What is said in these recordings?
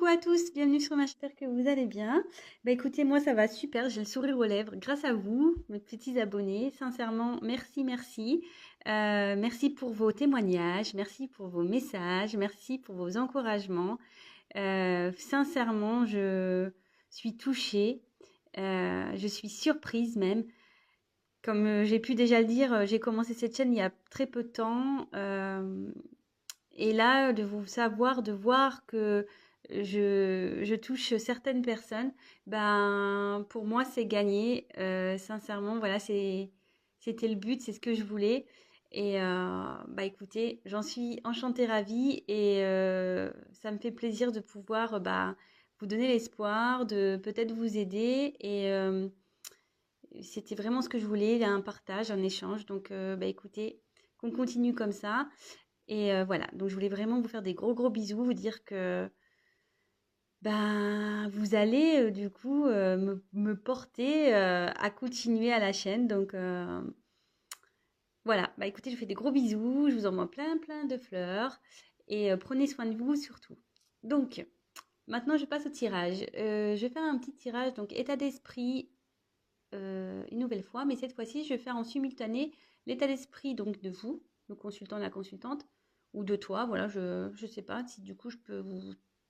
Coucou à tous, bienvenue sur ma, j'espère que vous allez bien. Bah écoutez, moi ça va super, j'ai le sourire aux lèvres grâce à vous, mes petits abonnés. Sincèrement, merci, merci. Merci pour vos témoignages, merci pour vos messages, merci pour vos encouragements. Sincèrement, je suis touchée, je suis surprise même. Comme j'ai pu déjà le dire, j'ai commencé cette chaîne il y a très peu de temps. Et là, de vous savoir, de voir que je touche certaines personnes, ben, pour moi, c'est gagné. Sincèrement, voilà, c'était le but, c'est ce que je voulais. Et bah écoutez, j'en suis enchantée, ravie, et ça me fait plaisir de pouvoir bah, vous donner l'espoir, de peut-être vous aider. Et c'était vraiment ce que je voulais, un partage, un échange. Donc, bah écoutez, qu'on continue comme ça. Et voilà, donc je voulais vraiment vous faire des gros gros bisous, vous dire que ben, vous allez du coup me porter à continuer à la chaîne. Donc voilà, bah écoutez, je vous fais des gros bisous, je vous envoie plein plein de fleurs et prenez soin de vous surtout. Donc maintenant je passe au tirage. Je vais faire un petit tirage, donc état d'esprit une nouvelle fois, mais cette fois-ci je vais faire en simultané l'état d'esprit donc de vous, le consultant, la consultante, ou de toi, voilà, je ne sais pas si du coup je peux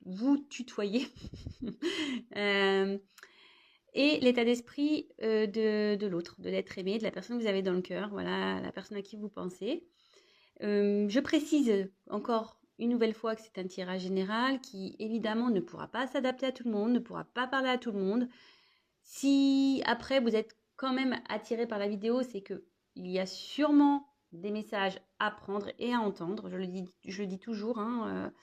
vous tutoyer. Euh, et l'état d'esprit de l'autre, de l'être aimé, de la personne que vous avez dans le cœur, voilà, la personne à qui vous pensez. Je précise encore une nouvelle fois que c'est un tirage général qui évidemment ne pourra pas s'adapter à tout le monde, ne pourra pas parler à tout le monde. Si après vous êtes quand même attiré par la vidéo, c'est que il y a sûrement des messages à prendre et à entendre. Je le dis toujours, hein,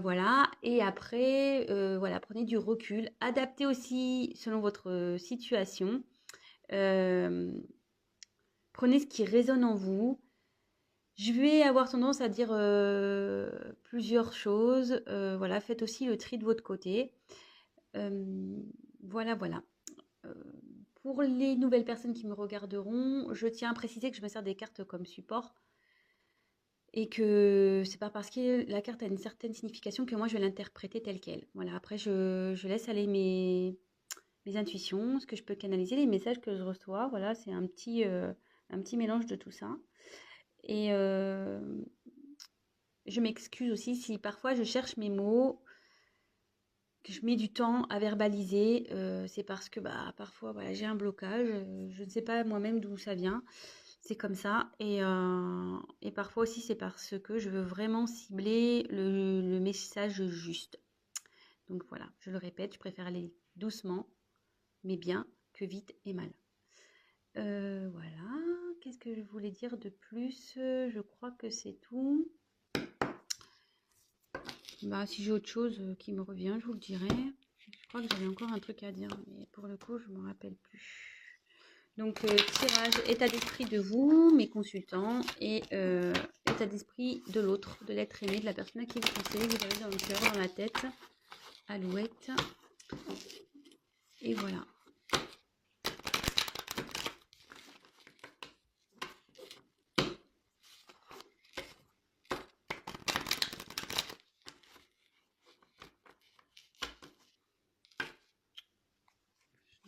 voilà. Et après, voilà, prenez du recul, adaptez aussi selon votre situation. Euh, Prenez ce qui résonne en vous. Je vais avoir tendance à dire plusieurs choses. Voilà, faites aussi le tri de votre côté. Voilà, voilà. Euh, pour les nouvelles personnes qui me regarderont, je tiens à préciser que je me sers des cartes comme support et que c'est pas parce que la carte a une certaine signification que moi je vais l'interpréter telle qu'elle. Voilà, après je laisse aller mes intuitions, ce que je peux canaliser, les messages que je reçois. Voilà, c'est un petit mélange de tout ça. Et je m'excuse aussi si parfois je cherche mes mots, que je mets du temps à verbaliser, c'est parce que bah, parfois voilà, j'ai un blocage, je ne sais pas moi-même d'où ça vient, c'est comme ça. Et parfois aussi c'est parce que je veux vraiment cibler le message juste. Donc voilà, je le répète, je préfère aller doucement, mais bien, que vite et mal. Voilà, qu'est-ce que je voulais dire de plus? Je crois que c'est tout. Bah, si j'ai autre chose qui me revient, je vous le dirai. Je crois que j'avais encore un truc à dire, mais pour le coup, je ne me rappelle plus. Donc, tirage, état d'esprit de vous, mes consultants, et état d'esprit de l'autre, de l'être aimé, de la personne à qui vous pensez, vous avez dans le cœur, dans la tête, alouette. Et voilà.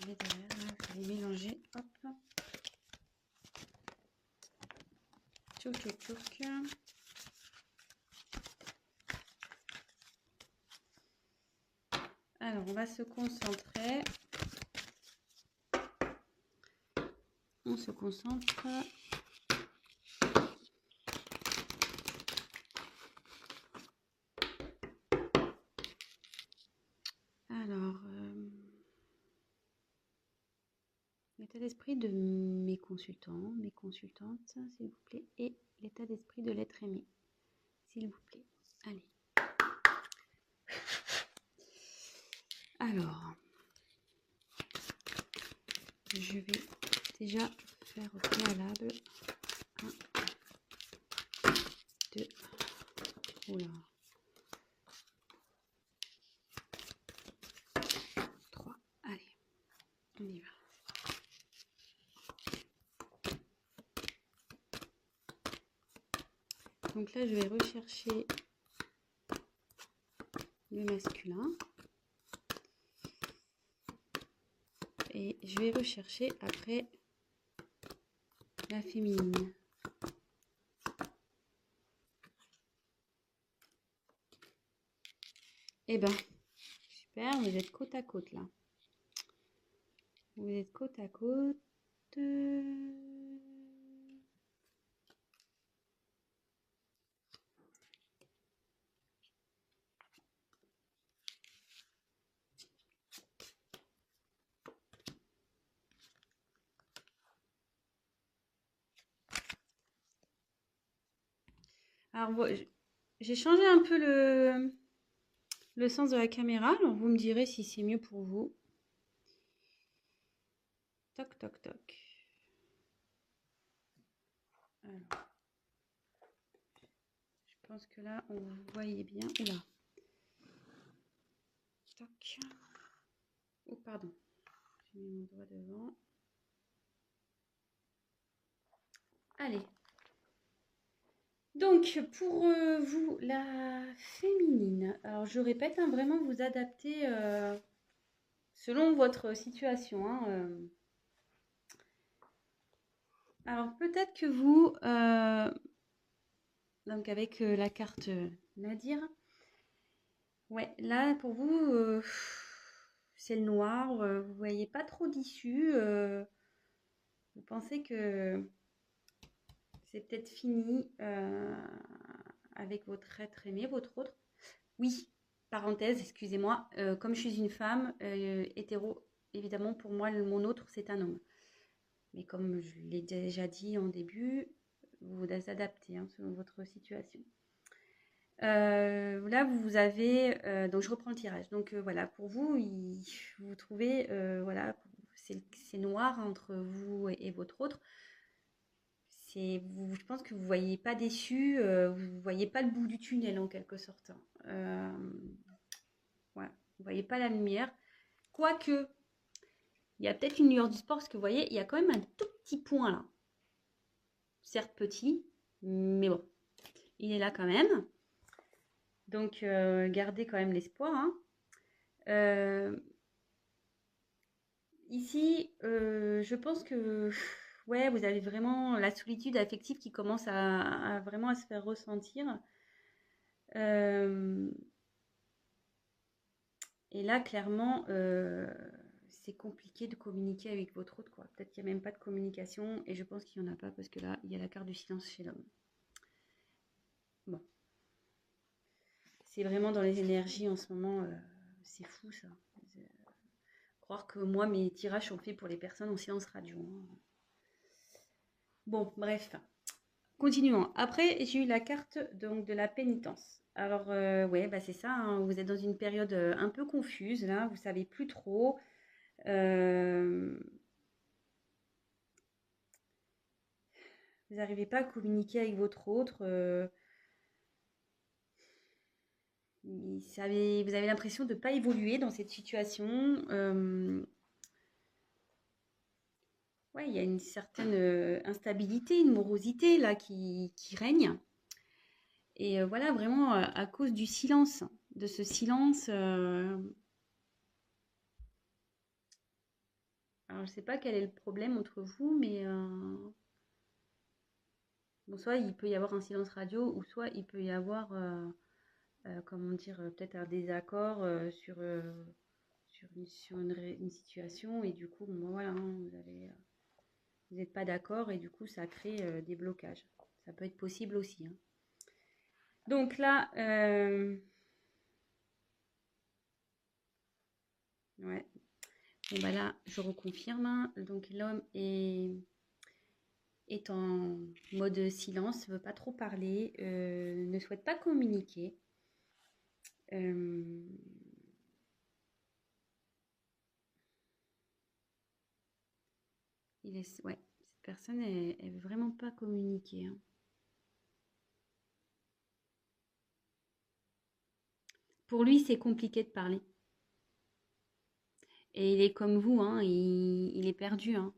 Je vais derrière, là, je vais mélanger. Hop. Tchouk, tchouk, tchouk. Alors, on va se concentrer. On se concentre. Alors, l'état d'esprit de mes consultants, mes consultantes, s'il vous plaît, et l'état d'esprit de l'être aimé, s'il vous plaît. Allez. Alors, je vais déjà faire au préalable 1, 2, oula, 3, allez, on y va. Donc là, je vais rechercher le masculin. Et je vais rechercher après la féminine. Eh ben, super, vous êtes côte à côte là. Vous êtes côte à côte. Alors, j'ai changé un peu le sens de la caméra. Alors, vous me direz si c'est mieux pour vous. Toc, toc, toc. Alors, je pense que là, on voyait bien. Oula. Toc. Oh, pardon. J'ai mis mon doigt devant. Allez. Donc, pour vous, la féminine. Alors, je répète, hein, vraiment vous adapter selon votre situation. Hein, Alors, peut-être que vous, donc avec la carte Nadir, ouais, là, pour vous, c'est le noir. Vous voyez pas trop d'issue. Vous pensez que c'est peut-être fini avec votre être aimé, votre autre. Oui, parenthèse, excusez-moi, comme je suis une femme hétéro, évidemment, pour moi, mon autre, c'est un homme. Mais comme je l'ai déjà dit en début, vous vous adaptez hein, selon votre situation. Là, vous avez... donc, je reprends le tirage. Donc, voilà, pour vous, vous trouvez... voilà, c'est noir entre vous et votre autre. Je pense que vous ne voyez pas déçu, vous ne voyez pas le bout du tunnel en quelque sorte. Ouais, vous ne voyez pas la lumière. Quoique, il y a peut-être une lueur du sport, parce que vous voyez, il y a quand même un tout petit point là. Certes petit, mais bon, il est là quand même. Donc, gardez quand même l'espoir. Hein. Ici, je pense que ouais, vous avez vraiment la solitude affective qui commence à vraiment à se faire ressentir. Et là, clairement, c'est compliqué de communiquer avec votre autre, quoi. Peut-être qu'il n'y a même pas de communication, et je pense qu'il n'y en a pas, parce que là, il y a la carte du silence chez l'homme. Bon. C'est vraiment dans les énergies en ce moment, c'est fou ça. Croire que moi, mes tirages sont faits pour les personnes en silence radio. Hein. Bon, bref. Continuons. Après, j'ai eu la carte donc, de la pénitence. Alors, ouais, bah, c'est ça. Hein. Vous êtes dans une période un peu confuse, là. Vous savez plus trop. Vous n'arrivez pas à communiquer avec votre autre. Vous avez l'impression de ne pas évoluer dans cette situation. Ouais, il y a une certaine instabilité, une morosité là qui règne. Et voilà, vraiment à cause du silence, de ce silence. Alors, je ne sais pas quel est le problème entre vous, mais bon, soit il peut y avoir un silence radio, ou soit il peut y avoir, comment dire, peut-être un désaccord sur une situation, et du coup, bon, voilà, hein, vous n'êtes pas d'accord, et du coup, ça crée des blocages. Ça peut être possible aussi. Hein. Donc là, ouais. Bon, bah là, je reconfirme. Hein. Donc l'homme est en mode silence, ne veut pas trop parler, ne souhaite pas communiquer. Ouais, cette personne, elle veut vraiment pas communiquer. Hein. Pour lui, c'est compliqué de parler. Et il est comme vous, hein, il est perdu. Hein.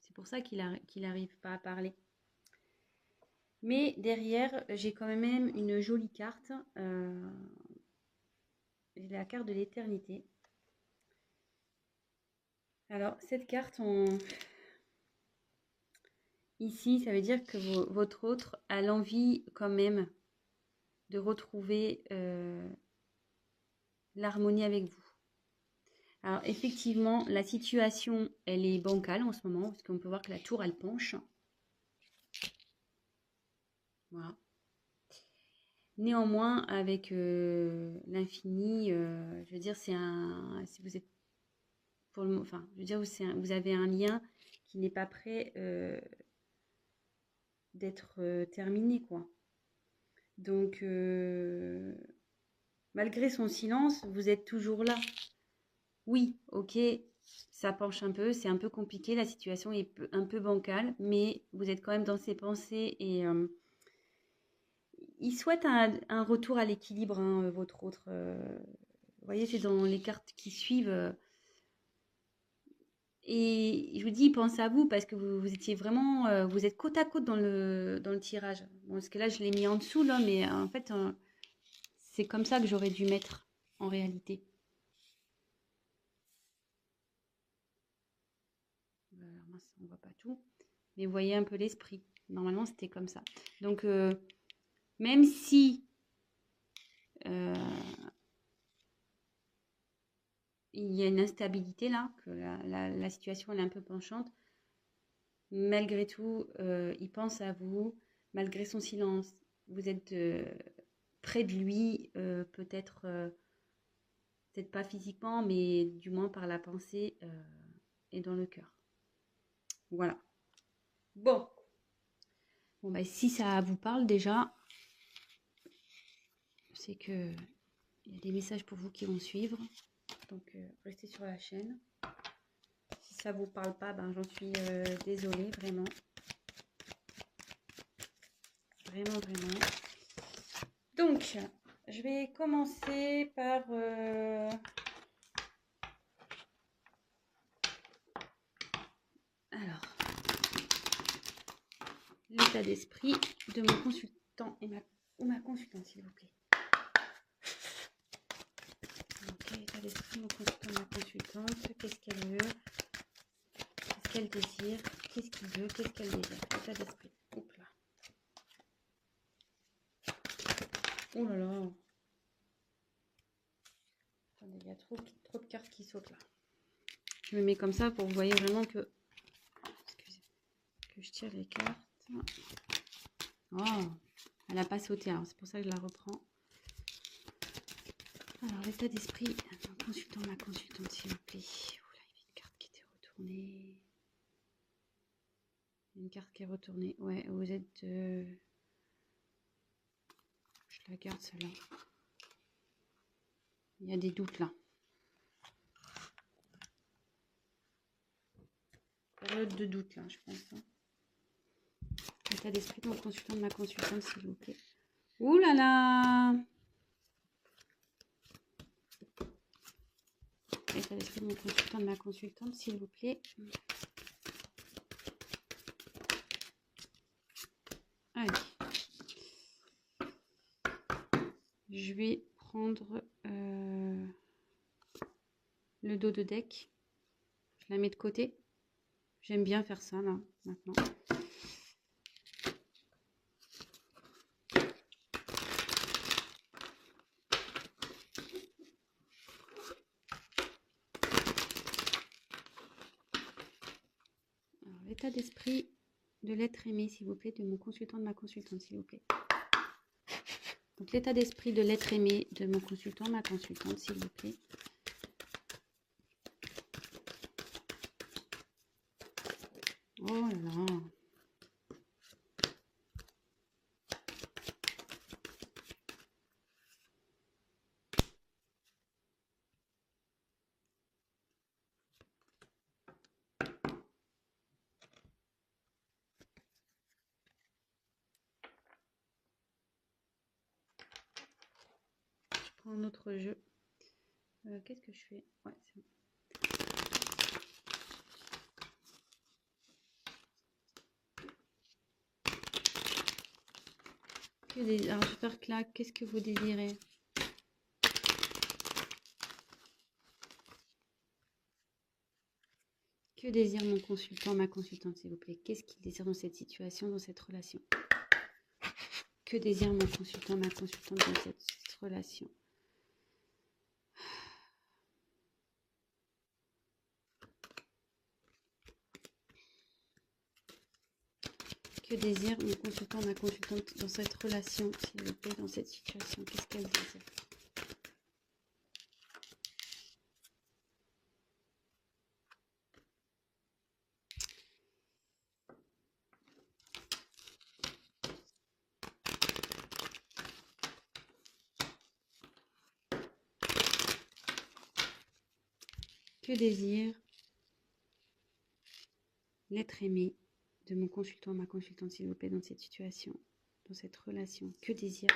C'est pour ça qu'il n'arrive pas à parler. Mais derrière, j'ai quand même une jolie carte. J'ai la carte de l'éternité. Alors, cette carte, ici, ça veut dire que votre autre a l'envie quand même de retrouver l'harmonie avec vous. Alors, effectivement, la situation, elle est bancale en ce moment, parce qu'on peut voir que la tour, elle penche. Voilà. Néanmoins, avec l'infini, je veux dire, si vous êtes pour le, enfin, je veux dire, vous avez un lien qui n'est pas prêt d'être terminé, quoi. Donc, malgré son silence, vous êtes toujours là. Oui, ok, ça penche un peu, c'est un peu compliqué, la situation est un peu bancale, mais vous êtes quand même dans ses pensées et il souhaite un retour à l'équilibre, hein, votre autre. Vous voyez, c'est dans les cartes qui suivent. Et je vous dis, il pense à vous parce que vous étiez vraiment, vous êtes côte à côte dans le tirage. Bon, parce que là, je l'ai mis en dessous, là, mais en fait, c'est comme ça que j'aurais dû mettre en réalité. Alors, mince, on voit pas tout. Mais vous voyez un peu l'esprit. Normalement, c'était comme ça. Donc, même si euh, il y a une instabilité là, que la situation elle est un peu penchante, malgré tout, il pense à vous, malgré son silence. Vous êtes près de lui, peut-être pas physiquement, mais du moins par la pensée et dans le cœur. Voilà. Bon. Bon, bah, si ça vous parle déjà, c'est que il y a des messages pour vous qui vont suivre. Donc, restez sur la chaîne. Si ça vous parle pas, ben, j'en suis désolée, vraiment. Vraiment, vraiment. Donc, je vais commencer par... Alors, l'état d'esprit de mon consultant ou ma consultante, s'il vous plaît. Ok, l'état d'esprit de mon consultant, ma consultante. Qu'est-ce qu'elle veut? Qu'est-ce qu'elle désire? Qu'est-ce qu'il veut? Qu'est-ce qu'elle désire? L'état d'esprit. Oups là. Oh là là. Attendez, il y a trop de cartes qui sautent là. Je me mets comme ça pour que vous voyez vraiment que... Excusez. Que je tire les cartes. Oh, elle n'a pas sauté, alors c'est pour ça que je la reprends. Alors, l'état d'esprit, mon consultant, ma consultante, s'il vous plaît. Oula, il y a une carte qui était retournée. Une carte qui est retournée. Ouais, vous êtes... Je la garde, celle-là. Il y a des doutes, là. Période de doute, là, je pense. Hein. L'état d'esprit de mon consultant, de ma consultante, s'il vous plaît. Ouh là là! L'état d'esprit de mon consultant, de ma consultante, s'il vous plaît. Allez. Je vais prendre le dos de deck. Je la mets de côté. J'aime bien faire ça, là, maintenant. Alors, l'état d'esprit de l'être aimé, s'il vous plaît, de mon consultant, de ma consultante, s'il vous plaît. Donc, l'état d'esprit de l'être aimé de mon consultant, ma consultante, s'il vous plaît. Oh là là. Je prends un autre jeu. Qu'est-ce que je fais? Ouais, c'est bon. Alors, je vais faire claque. Qu'est-ce que vous désirez? Que désire mon consultant, ma consultante, s'il vous plaît? Qu'est-ce qu'il désire dans cette situation, dans cette relation? Que désire mon consultant, ma consultante dans cette relation? Que désire mon consultant, ma consultante dans cette relation, s'il vous plaît, dans cette situation? Qu'est-ce qu'elle désire? Que désire l'être aimé de mon consultant, ma consultante, s'il vous plaît, dans cette situation, dans cette relation? Que désire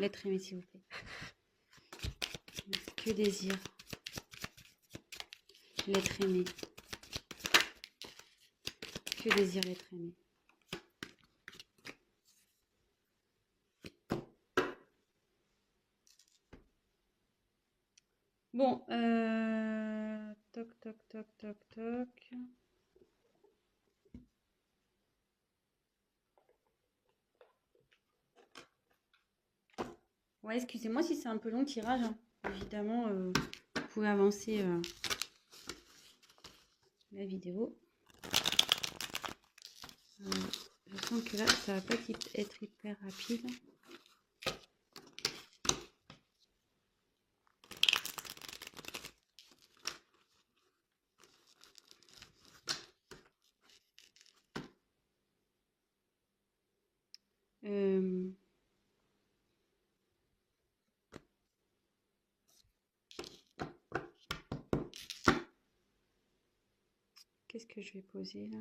l'être aimé, s'il vous plaît? Que désire l'être aimé? Que désire l'être aimé? Bon, toc, toc, toc, toc, toc. Ouais, excusez-moi si c'est un peu long le tirage, hein. Évidemment, vous pouvez avancer la vidéo. Je sens que là, ça va pas être hyper rapide. Qu'est-ce que je vais poser là?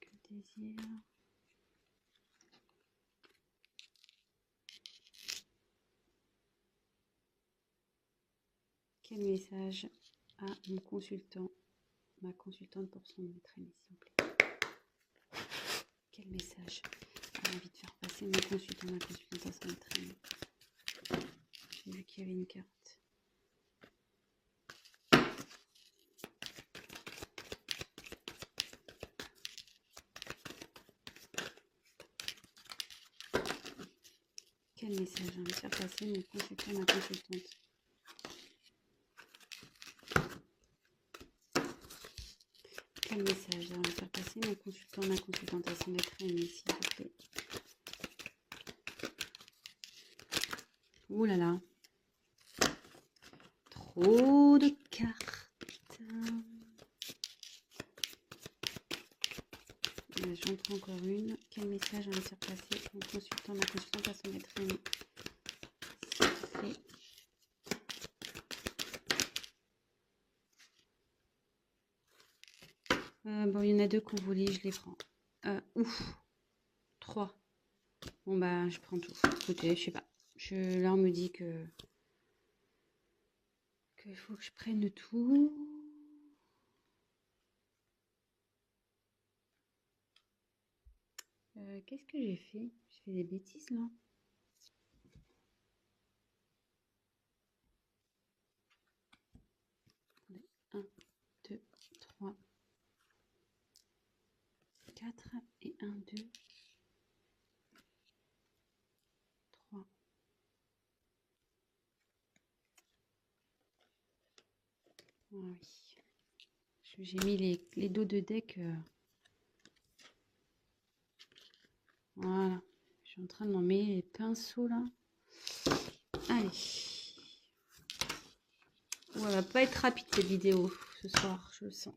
Que désire? Quel message à mon consultant, ma consultante pour son maître aimé, s'il vous plaît? Quel message a envie de faire passer mon consultant, ma consultante à son maître aimé? J'ai vu qu'il y avait une carte. Quel message a envie de faire passer mon consultant, ma consultante? Quel message a envie de faire passer mon consultant, ma consultante à son maître aimé, s'il vous plaît? Ouh là là. Trop de cartes. J'en prends encore une. Quel message a envie de faire passer mon consultant, ma consultante à son maître aimé, s'il vous plaît? Bon, il y en a deux qu'on voulait, je les prends. Ouf. 3. Bon, bah, je prends tout. Écoutez, je sais pas. Là, on me dit que il faut que je prenne tout. Qu'est-ce que j'ai fait? J'ai fait des bêtises, là. Attendez. 1, 2, 3, 4 et 1, 2, 3. Ah oui. J'ai mis les dos de deck. Voilà. Je suis en train de m'en mettre les pinceaux là. Allez. Ouais, elle va pas être rapide cette vidéo ce soir, je le sens.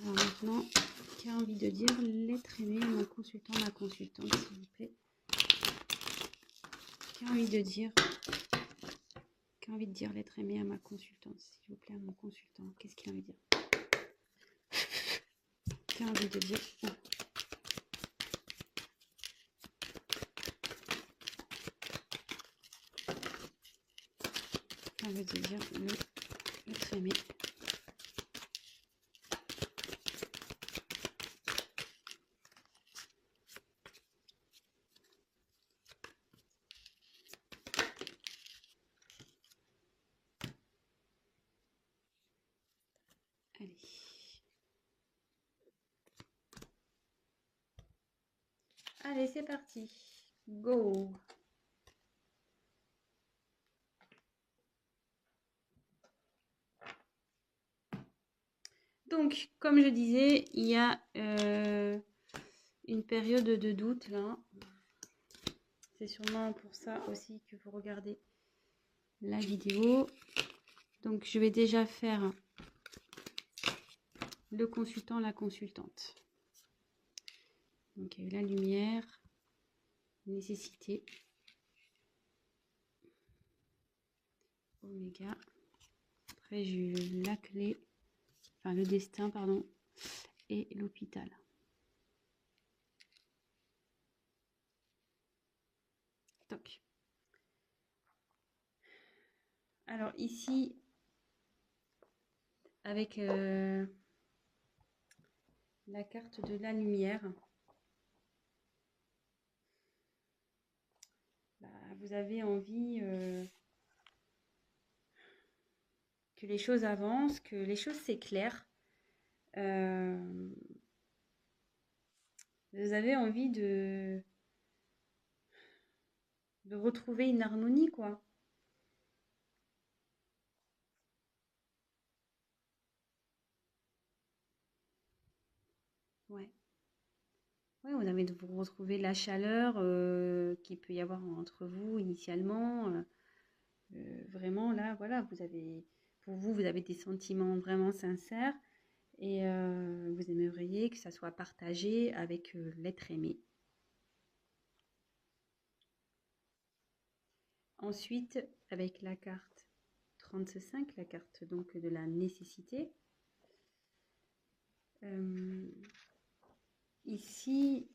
Alors maintenant, qui a envie de dire l'être aimé à mon consultant, ma consultante, s'il vous plaît? Qui a envie de dire l'être aimé à ma consultante, s'il vous plaît, à mon consultant? Qu'est-ce qu'il a envie de dire? Qui a envie de dire Qui a envie de dire l'être aimé? Allez, c'est parti. Go. Donc, comme je disais, il y a une période de doute là. C'est sûrement pour ça aussi que vous regardez la vidéo. Donc, je vais déjà faire le consultant, la consultante. Donc, il y a eu la lumière, nécessité, oméga. Après, j'ai eu la clé, enfin le destin, pardon, et l'hôpital. Toc. Alors ici, avec la carte de la lumière, bah, vous avez envie que les choses avancent, que les choses s'éclairent. Vous avez envie de retrouver une harmonie, quoi. Ouais. Ouais, vous avez de vous retrouver la chaleur qu'il peut y avoir entre vous initialement. Vraiment, là, voilà, pour vous, vous avez des sentiments vraiment sincères et vous aimeriez que ça soit partagé avec l'être aimé. Ensuite, avec la carte 35, la carte donc de la nécessité, ici,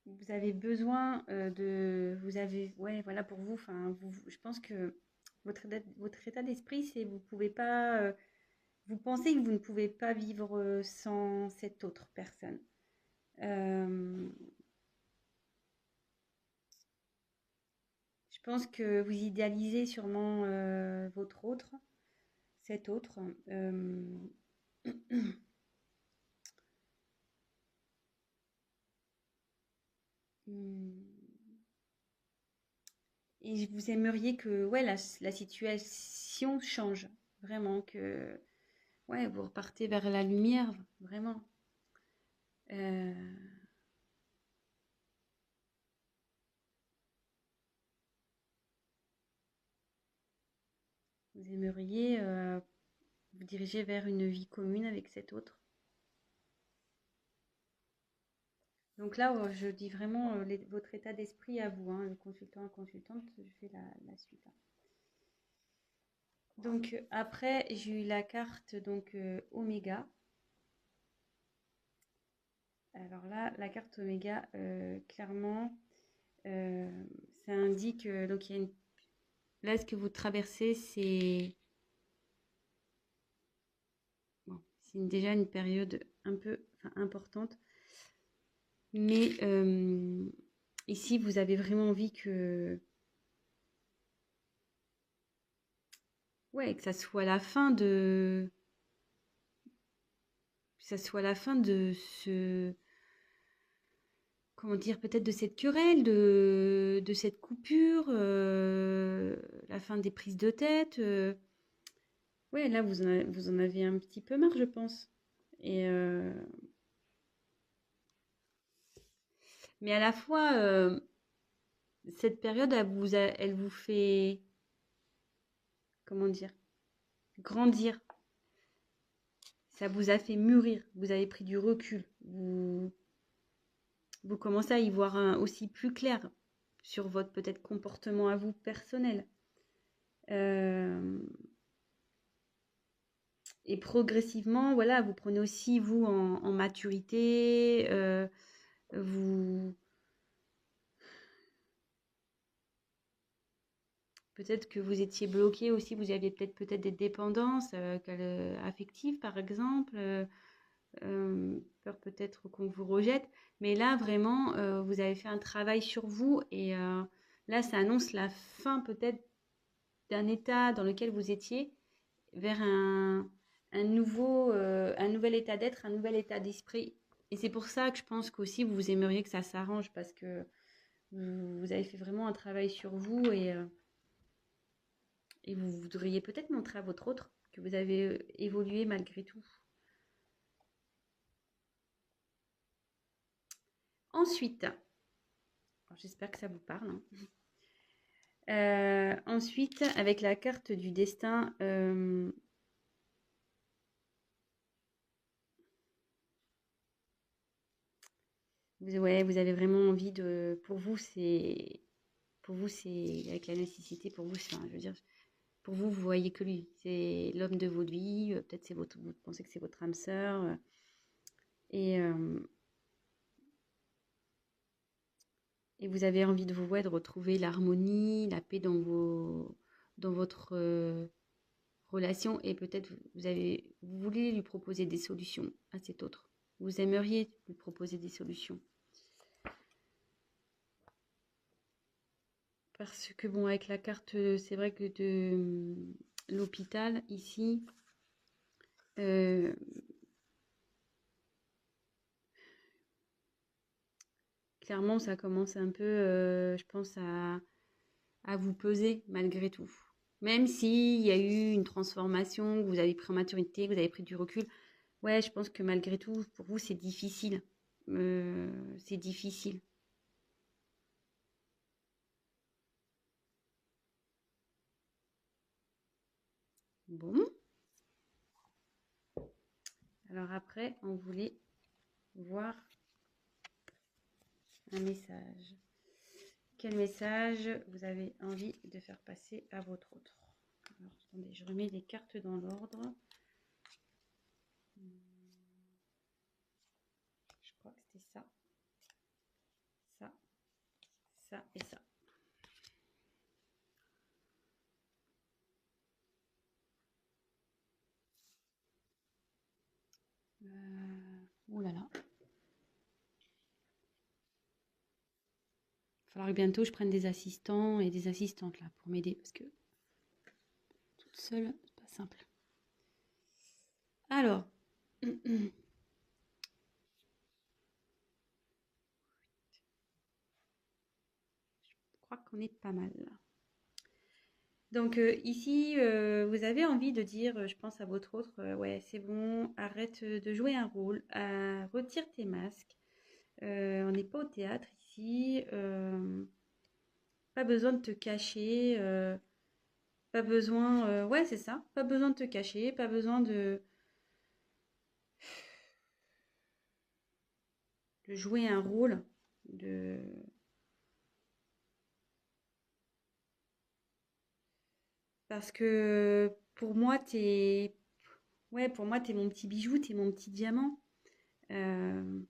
vous avez besoin ouais, voilà, pour vous, enfin, je pense que votre état d'esprit, c'est vous pouvez pas, vous pensez que vous ne pouvez pas vivre sans cette autre personne. Je pense que vous idéalisez sûrement votre autre, cet autre. Et vous aimeriez que ouais, la situation change, vraiment, que ouais, vous repartez vers la lumière, vraiment. Euh, vous aimeriez vous diriger vers une vie commune avec cet autre. Donc là, je dis vraiment votre état d'esprit à vous, hein, le consultant, la consultante, je fais la suite. Hein. Donc après, j'ai eu la carte donc Oméga. Alors là, la carte Oméga, clairement, ça indique donc il y a là ce que vous traversez, c'est bon, c'est déjà une période un peu importante, mais ici vous avez vraiment envie que ouais, que ça soit la fin de ce comment dire, peut-être de cette querelle, de cette coupure, la fin des prises de tête. Ouais, là, vous en avez un petit peu marre, je pense. Et, mais à la fois, cette période, elle vous fait, comment dire, grandir. Ça vous a fait mûrir. Vous avez pris du recul. Vous commencez à y voir aussi plus clair sur votre peut-être comportement à vous personnel. Et progressivement, voilà, vous prenez aussi, vous, en maturité, vous... Peut-être que vous étiez bloqué aussi, vous aviez peut-être des dépendances affectives, par exemple, peur peut-être qu'on vous rejette. Mais là, vraiment, vous avez fait un travail sur vous et là, ça annonce la fin peut-être d'un état dans lequel vous étiez vers un un nouvel état d'être, un nouvel état d'esprit. Et c'est pour ça que je pense qu'aussi vous aimeriez que ça s'arrange parce que vous avez fait vraiment un travail sur vous et vous voudriez peut-être montrer à votre autre que vous avez évolué malgré tout. Ensuite, j'espère que ça vous parle. Ensuite, avec la carte du destin, ouais, vous avez vraiment envie de. Pour vous, c'est avec la nécessité. Pour vous, je veux dire, pour vous, vous voyez que lui. C'est l'homme de votre vie. Peut-être vous pensez que c'est votre âme sœur. Et, euh, et vous avez envie de vous ouais, de retrouver l'harmonie, la paix dans votre relation. Et peut-être vous voulez lui proposer des solutions à cet autre. Vous aimeriez lui proposer des solutions. Parce que bon, avec la carte, c'est vrai que de l'hôpital ici, euh, clairement, ça commence un peu, je pense, à vous peser malgré tout. Même s'il y a eu une transformation, que vous avez pris en maturité, que vous avez pris du recul, ouais, je pense que malgré tout, pour vous, c'est difficile. C'est difficile. Bon. Alors après, on voulait voir un message. Quel message vous avez envie de faire passer à votre autre? Alors, attendez, je remets les cartes dans l'ordre. Je crois que c'était ça, ça, ça et ça. Oh là là. Il va falloir que bientôt je prenne des assistants et des assistantes là pour m'aider parce que toute seule, c'est pas simple. Alors, je crois qu'on est pas mal là. Donc ici, vous avez envie de dire, je pense à votre autre, ouais, c'est bon, arrête de jouer un rôle, retire tes masques. On n'est pas au théâtre ici, pas besoin de te cacher, pas besoin, ouais, c'est ça, pas besoin de te cacher, pas besoin de jouer un rôle, de... Parce que pour moi, ouais, pour moi, t'es mon petit bijou, t'es mon petit diamant. Euh,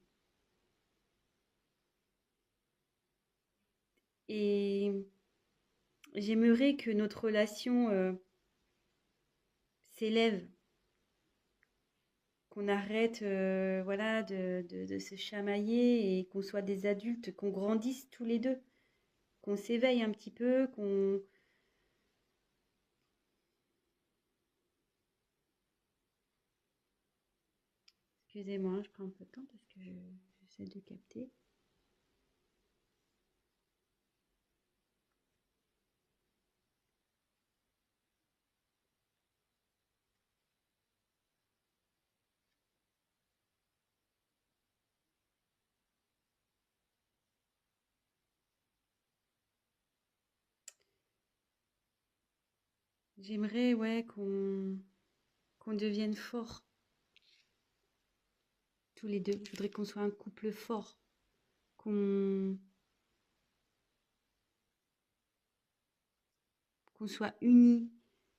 et j'aimerais que notre relation s'élève, qu'on arrête voilà, de se chamailler et qu'on soit des adultes, qu'on grandisse tous les deux, qu'on s'éveille un petit peu, qu'on... Excusez-moi, je prends un peu de temps parce que j'essaie de capter. J'aimerais ouais, qu'on devienne fort tous les deux. Je voudrais qu'on soit un couple fort, qu'on qu'on soit unis,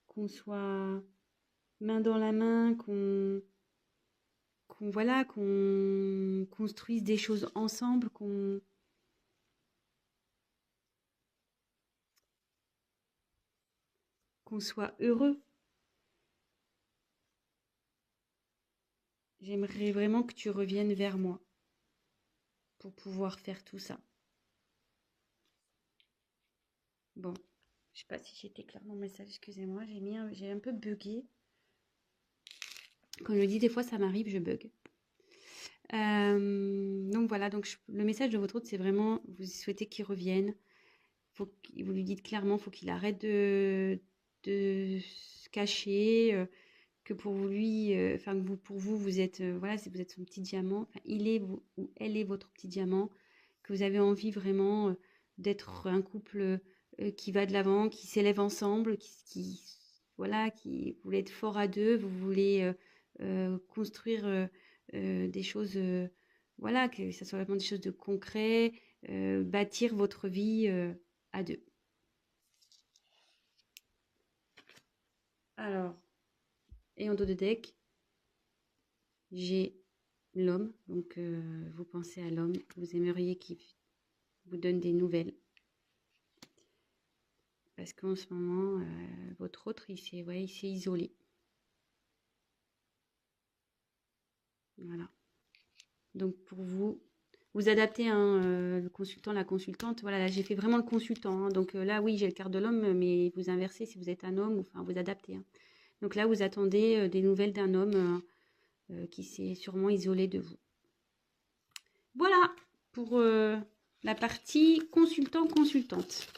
qu'on soit main dans la main, qu'on voilà, qu'on construise des choses ensemble, qu'on soit heureux. J'aimerais vraiment que tu reviennes vers moi pour pouvoir faire tout ça. Bon, je sais pas si j'étais claire dans le message, excusez-moi, j'ai un peu bugué. Comme je dis, des fois ça m'arrive, je bug. Donc voilà, donc le message de votre hôte, c'est vraiment, vous souhaitez qu'il revienne. Vous lui dites clairement, faut qu'il arrête de se cacher, que pour lui, enfin pour vous, vous êtes, voilà, vous êtes son petit diamant. Enfin, il est ou elle est votre petit diamant. Que vous avez envie vraiment d'être un couple qui va de l'avant, qui s'élève ensemble, voilà, qui vous voulez être fort à deux, vous voulez construire des choses, voilà, que ça soit vraiment des choses de concret, bâtir votre vie à deux. Alors, et en dos de deck, j'ai l'homme. Donc, vous pensez à l'homme. Vous aimeriez qu'il vous donne des nouvelles. Parce qu'en ce moment, votre autre, il s'est isolé. Voilà. Donc, pour vous, vous adaptez le consultant, la consultante. Voilà, là, j'ai fait vraiment le consultant. Hein. Donc là, oui, j'ai le quart de l'homme, mais vous inversez si vous êtes un homme. Enfin, vous adaptez. Hein. Donc là, vous attendez des nouvelles d'un homme qui s'est sûrement isolé de vous. Voilà pour la partie consultant-consultante.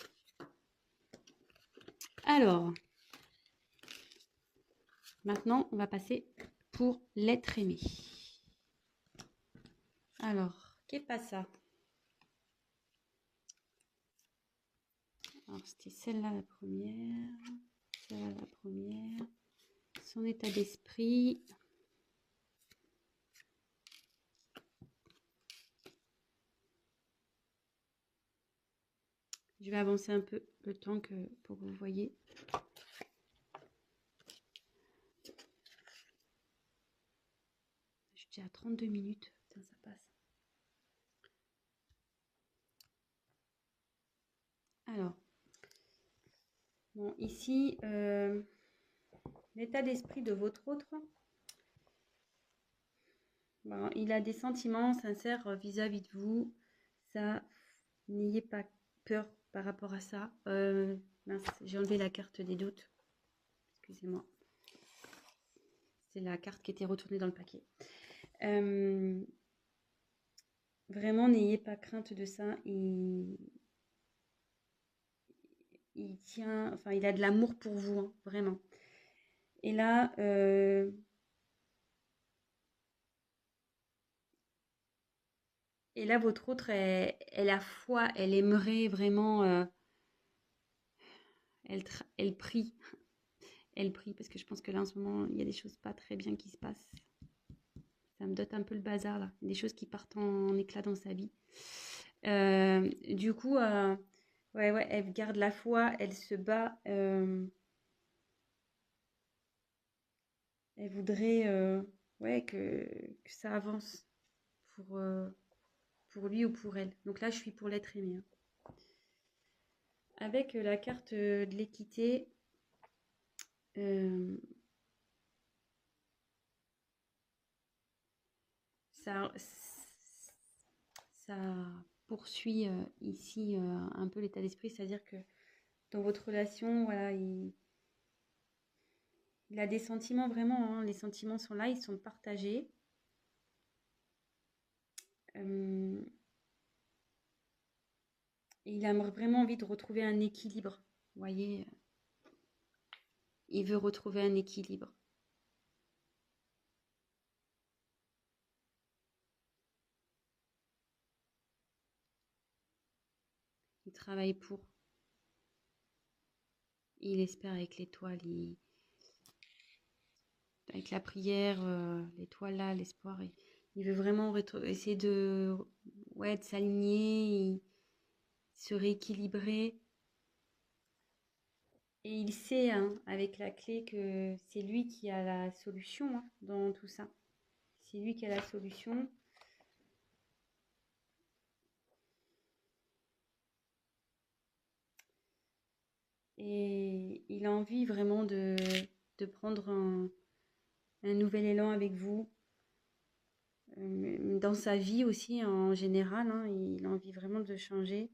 Alors, maintenant, on va passer pour l'être aimé. Alors, qu'est pas ça? Alors, c'était celle-là la première. Celle-là la première. Son état d'esprit. Je vais avancer un peu le temps pour que vous voyez. Je suis à 32 minutes. Putain, ça passe. Alors, bon, ici, l'état d'esprit de votre autre. Bon, il a des sentiments sincères vis-à-vis de vous. Ça, n'ayez pas peur par rapport à ça. Mince, j'ai enlevé la carte des doutes. Excusez-moi. C'est la carte qui était retournée dans le paquet. Vraiment, n'ayez pas crainte de ça. Il tient, enfin, il a de l'amour pour vous, hein, vraiment. Et là, votre autre, elle a foi, elle aimerait vraiment, elle prie. Elle prie parce que je pense que là, en ce moment, il y a des choses pas très bien qui se passent. Ça me dote un peu le bazar, là. Des choses qui partent en éclat dans sa vie. Du coup, ouais, elle garde la foi, elle se bat. Elle voudrait ouais, que ça avance pour lui ou pour elle. Donc là, je suis pour l'être aimé. Hein. Avec la carte de l'équité, ça, ça poursuit ici un peu l'état d'esprit, c'est-à-dire que dans votre relation, voilà, il a des sentiments vraiment, hein, les sentiments sont là, ils sont partagés. Et il a vraiment envie de retrouver un équilibre. Vous voyez, il veut retrouver un équilibre. Il travaille pour. Il espère avec l'étoile, avec la prière, l'étoile là, l'espoir. Il veut vraiment essayer de s'aligner, se rééquilibrer. Et il sait, hein, avec la clé, que c'est lui qui a la solution hein, dans tout ça. C'est lui qui a la solution. Et il a envie vraiment de prendre un nouvel élan avec vous. Dans sa vie aussi, en général, hein, il a envie vraiment de changer.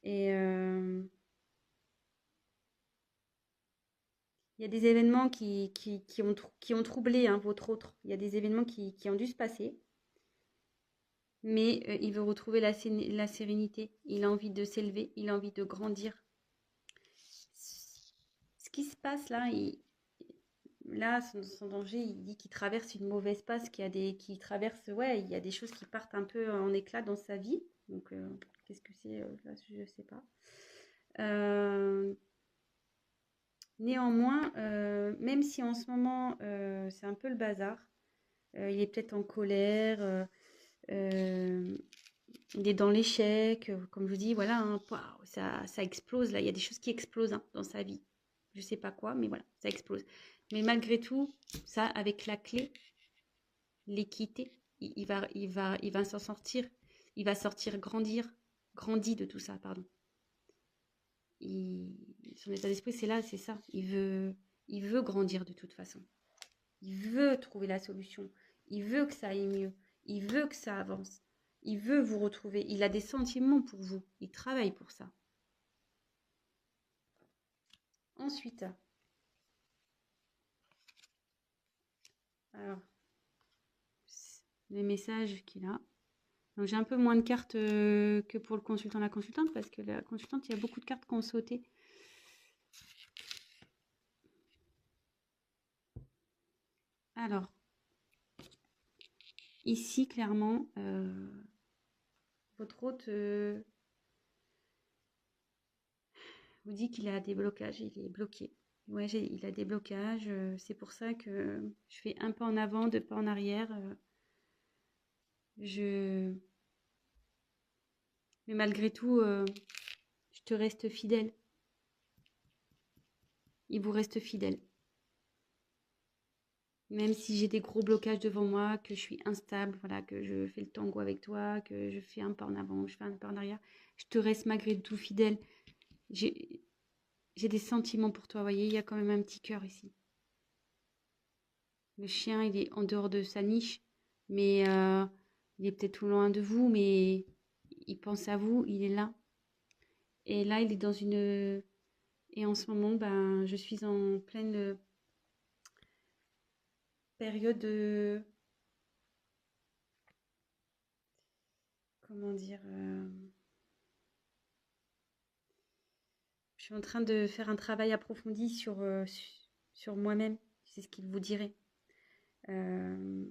Et Il y a des événements qui ont troublé hein, votre autre. Il y a des événements qui ont dû se passer. Mais il veut retrouver la sérénité. Il a envie de s'élever. Il a envie de grandir. Ce qui se passe là, là, son danger, il dit qu'il traverse une mauvaise passe, qu'il traverse, ouais, il y a des choses qui partent un peu en éclat dans sa vie. Donc, qu'est-ce que c'est là, je sais pas. Euh, Néanmoins, même si en ce moment c'est un peu le bazar, il est peut-être en colère, il est dans l'échec, comme je vous dis, voilà, hein, ça explose là, il y a des choses qui explosent hein, dans sa vie. Je sais pas quoi, mais voilà, ça explose. Mais malgré tout, ça, avec la clé, l'équité, il va s'en sortir. Il va sortir grandi de tout ça, pardon. Son état d'esprit, c'est là, c'est ça. Il veut grandir de toute façon. Il veut trouver la solution. Il veut que ça aille mieux. Il veut que ça avance. Il veut vous retrouver. Il a des sentiments pour vous. Il travaille pour ça. Ensuite, alors, les messages qu'il a. Donc j'ai un peu moins de cartes que pour le consultant, la consultante, parce que la consultante, il y a beaucoup de cartes qui ont sauté. Alors, ici, clairement, votre hôte vous dit qu'il a des blocages, il est bloqué. Ouais, il a des blocages. C'est pour ça que je fais un pas en avant, deux pas en arrière. Mais malgré tout, je te reste fidèle. Il vous reste fidèle. Même si j'ai des gros blocages devant moi, que je suis instable, voilà, que je fais le tango avec toi, que je fais un pas en avant, que je fais un pas en arrière, je te reste malgré tout fidèle. J'ai des sentiments pour toi, vous voyez, il y a quand même un petit cœur ici. Le chien, il est en dehors de sa niche, mais il est peut-être tout loin de vous, mais il pense à vous, il est là. Et là, il est dans une... Et en ce moment, ben, je suis en pleine période de... Comment dire je suis en train de faire un travail approfondi sur moi-même. C'est ce qu'il vous dirait. Je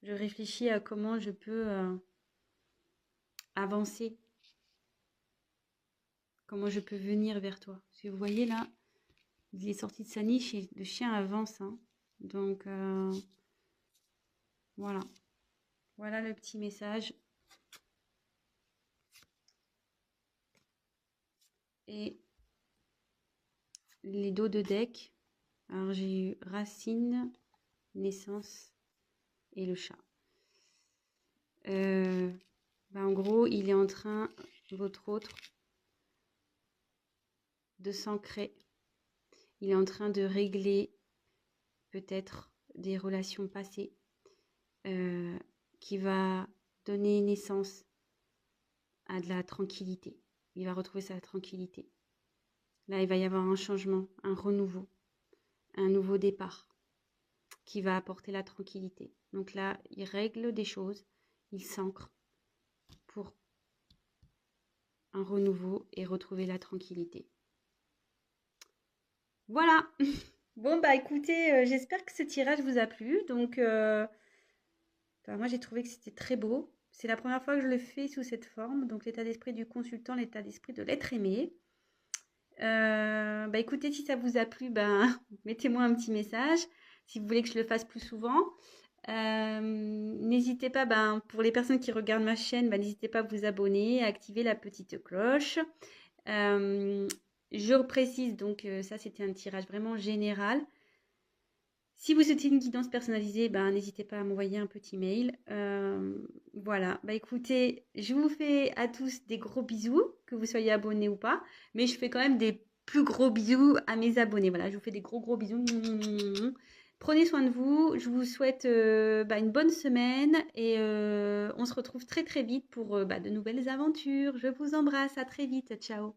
réfléchis à comment je peux avancer, comment je peux venir vers toi. Parce que vous voyez là, il est sorti de sa niche et le chien avance. Hein. Donc voilà. Voilà le petit message. Et les dos de deck. Alors j'ai eu racine, naissance et le chat. En gros, il est en train, votre autre, de s'ancrer. Il est en train de régler peut-être des relations passées qui va donner naissance à de la tranquillité. Il va retrouver sa tranquillité. Là, il va y avoir un changement, un renouveau, un nouveau départ qui va apporter la tranquillité. Donc là, il règle des choses, il s'ancre pour un renouveau et retrouver la tranquillité. Voilà. Bon, bah écoutez, j'espère que ce tirage vous a plu. Donc, moi, j'ai trouvé que c'était très beau. C'est la première fois que je le fais sous cette forme. Donc, l'état d'esprit du consultant, l'état d'esprit de l'être aimé. Écoutez, si ça vous a plu, mettez-moi un petit message. Si vous voulez que je le fasse plus souvent. N'hésitez pas, pour les personnes qui regardent ma chaîne, n'hésitez pas à vous abonner, à activer la petite cloche. Je précise, donc ça c'était un tirage vraiment général. Si vous souhaitez une guidance personnalisée, n'hésitez pas à m'envoyer un petit mail. Voilà, écoutez, je vous fais à tous des gros bisous, que vous soyez abonnés ou pas, mais je fais quand même des plus gros bisous à mes abonnés. Voilà, je vous fais des gros bisous. Prenez soin de vous, je vous souhaite une bonne semaine et on se retrouve très vite pour de nouvelles aventures. Je vous embrasse, à très vite, ciao.